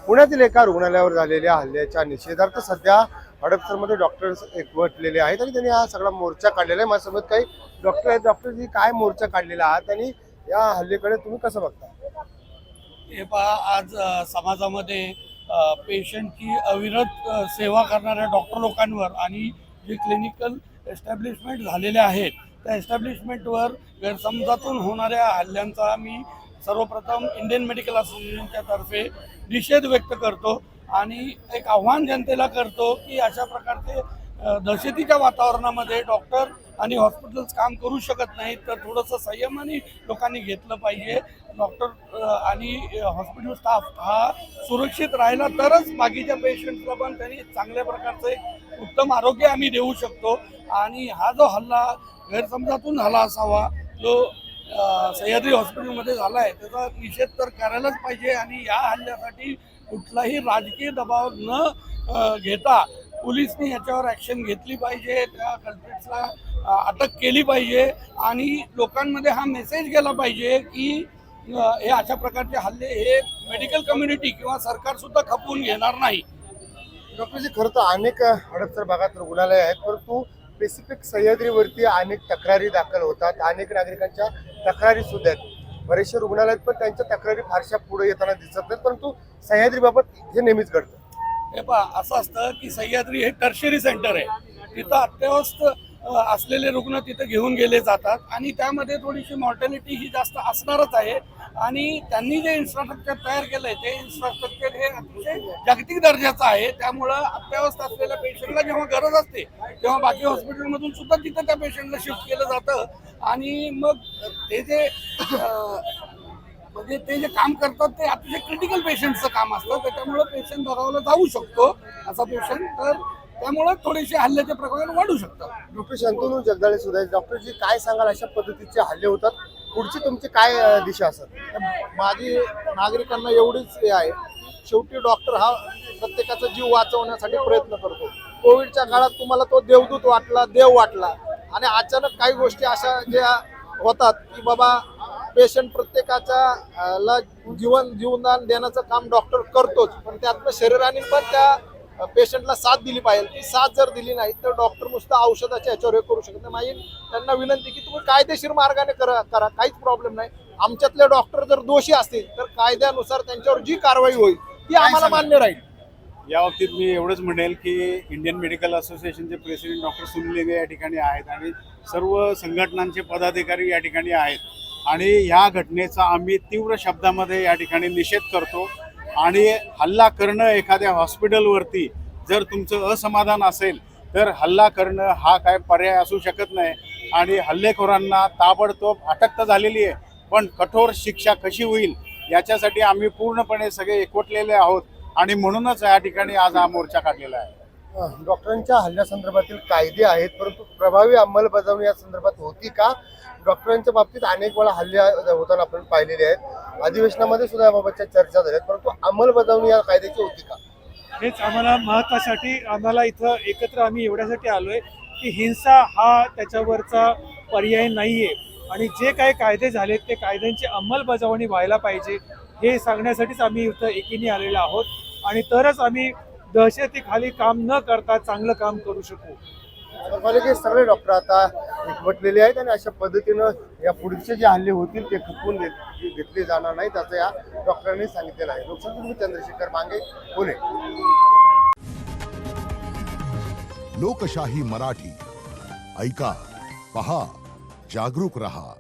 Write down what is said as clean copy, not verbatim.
पुण्यातील एका रुग्णालयावर झालेल्या हल्ल्याच्या निषेधार्थ सध्या हडपसरमध्ये डॉक्टर्स एकवटलेले आहेत आणि त्यांनी हा सगळा मोर्चा काढलेला आहे। माझ्यासोबत काही डॉक्टर आहेत। डॉक्टरजी, काय मोर्चा काढलेला आहात आणि या हल्ल्याकडे तुम्ही कसं बघता? हे पहा, आज समाजामध्ये पेशंटची अविरत सेवा करणाऱ्या डॉक्टर लोकांवर आणि जे क्लिनिकल एस्टॅब्लिशमेंट झालेले आहेत त्या एस्टॅब्लिशमेंटवर गैरसमजातून होणाऱ्या हल्ल्यांचा मी सर्वप्रथम इंडियन मेडिकल असोसिएशनच्या तर्फे निषेध व्यक्त करतो आणि एक आव्हान जनतेला करतो की अशा प्रकारचे दहशतीच्या वातावरणामध्ये डॉक्टर आणि हॉस्पिटल्स काम करू शकत नाहीत, तर थोडंसं संयमाने लोकांनी घेतलं पाहिजे। डॉक्टर आणि हॉस्पिटल स्टाफ हा सुरक्षित राहिला तरच बाकीच्या पेशंट्सला पण त्यांनी चांगल्या प्रकारचं एक उत्तम आरोग्य आम्ही देऊ शकतो। आणि हा जो हल्ला गैरसमजातून झाला असावा, जो सह्याद्री हॉस्पिटलमध्ये झाला आहे, त्याचा निषेध तर करायलाच पाहिजे। आणि या हल्ल्यासाठी कुठलाही राजकीय दबाव न घेता पोलिसनी याच्यावर ॲक्शन घेतली पाहिजे, त्या कल्प्रिट्सला अटक केली पाहिजे आणि लोकांमध्ये हा मेसेज गेला पाहिजे की हे अशा प्रकारचे हल्ले हे मेडिकल कम्युनिटी किंवा सरकारसुद्धा खपवून घेणार नाही। डॉक्टरजी, खरं तर अनेक हडपसर भागात रुग्णालय आहेत, परंतु स्पेसिफिक सह्याद्रीवरती अनेक तक्रारी दाखल होतात, अनेक नागरिकांच्या तक्रारी सुद्धा आहेत। बरेचसे रुग्णालय आहेत पण त्यांच्या तक्रारी फारशा पुढे येताना दिसत नाहीत, परंतु सह्याद्रीबाबत हे नेहमीच घडतं। हे पहा, असं असतं की सह्याद्री हे टर्शरी सेंटर आहे, तिथं अत्यवस्थ असलेले रुग्ण तिथे घेऊन गेले जातात आणि त्यामध्ये थोडीशी मॉर्टॅलिटी ही जास्त असणारच आहे। आणि त्यांनी जे इन्फ्रास्ट्रक्चर तयार केलंय ते इन्फ्रास्ट्रक्चर हे अतिशय जागतिक दर्जाचं आहे, त्यामुळं अत्यवस्थ असलेल्या पेशंटला जेव्हा गरज असते तेव्हा बाकी हॉस्पिटलमधून सुद्धा तिथं त्या पेशंटला शिफ्ट केलं जातं। आणि मग ते जे म्हणजे ते जे काम करतात ते अतिशय क्रिटिकल पेशंटचं काम असतं, त्याच्यामुळं पेशंट बघावला जाऊ शकतो असा पेशंट, तर त्यामुळं थोडेसे हल्ल्याचे प्रकार वाढू शकतात। डॉक्टर शंतनू जगदाळे सुद्धा आहेत। डॉक्टरजी, काय सांगाल, अशा पद्धतीचे हल्ले होतात, पुढची तुमची काय दिशा असेल? माझी नागरिकांना एवढीच हे आहे, शेवटी डॉक्टर हा प्रत्येकाचा जीव वाचवण्यासाठी प्रयत्न करतो। कोविडच्या काळात तुम्हाला तो देवदूत वाटला, देव वाटला, आणि अचानक काही गोष्टी अशा ज्या होतात की बाबा पेशंट प्रत्येकाचा ला जीवनदान देण्याचं काम डॉक्टर करतोच, पण त्यातनं शरीराने पण त्या पेशंटला साथ दिली पाहिजे। ती साथ जर दिली नाही तर डॉक्टर नुसतं औषधाच्या ह्याच्यावर हे करू शकत नाही। माझी त्यांना विनंती की तुम्ही कायदेशीर मार्गाने करा, काहीच प्रॉब्लेम नाही। आमच्यातले डॉक्टर जर दोषी असतील तर कायद्यानुसार त्यांच्यावर जी कारवाई होईल ती आम्हाला मान्य राहील। या बाबतीत मी एवढंच म्हणेल की इंडियन मेडिकल असोसिएशनचे प्रेसिडेंट डॉक्टर सुनील लेंगे या ठिकाणी आहेत आणि सर्व संघटनांचे पदाधिकारी या ठिकाणी आहेत आणि ह्या घटनेचा आम्ही तीव्र शब्दामध्ये या ठिकाणी निषेध करतो। आणि हल्ला करणं एखाद्या हॉस्पिटलवरती जर तुमचं असमाधान असेल तर हल्ला करणं हा काय पर्याय असू शकत नाही। आणि हल्लेखोरांना ताबडतोब अटक तर झालेली आहे, पण कठोर शिक्षा कशी होईल याच्यासाठी आम्ही पूर्णपणे सगळे एकवटलेले आहोत आणि म्हणूनच या ठिकाणी आज हा मोर्चा काढलेला आहे। डॉक्टरांच्या हल्ल्यासंदर्भातील कायदे आहेत, परंतु प्रभावी अंमलबजावणी या संदर्भात होती का? डॉक्टरांच्या बाबतीत अनेक वेळा हल्ले होताना आपण पाहिलेले आहेत, अधिवेशनामध्ये सुद्धा याबाबतच्या चर्चा झाल्या, परंतु अंमलबजावणी या कायद्याची होती का? हेच आम्हाला महत्त्वासाठी आम्हाला इथं एकत्र आम्ही एवढ्यासाठी आलोय की हिंसा हा त्याच्यावरचा पर्याय नाहीये आणि जे काही कायदे झालेत ते कायद्यांची अंमलबजावणी व्हायला पाहिजे हे सांगण्यासाठीच आम्ही इथं एकीने आलेलो आहोत आणि तरच आम्ही दहशतीखाली काम न करता चांगलं काम करू शकू। महापालिकेत सगळे डॉक्टर आता एकवटलेले आहेत आणि अशा पद्धतीनं या पुढचे जे हल्ले होतील ते खपवून घेतले जाणार नाहीत असं या डॉक्टरांनी सांगितलेलं आहे। लोकसंख्या चंद्रशेखर मांगे, पुणे। लोकशाही मराठी ऐका, पहा, जागरूक रहा।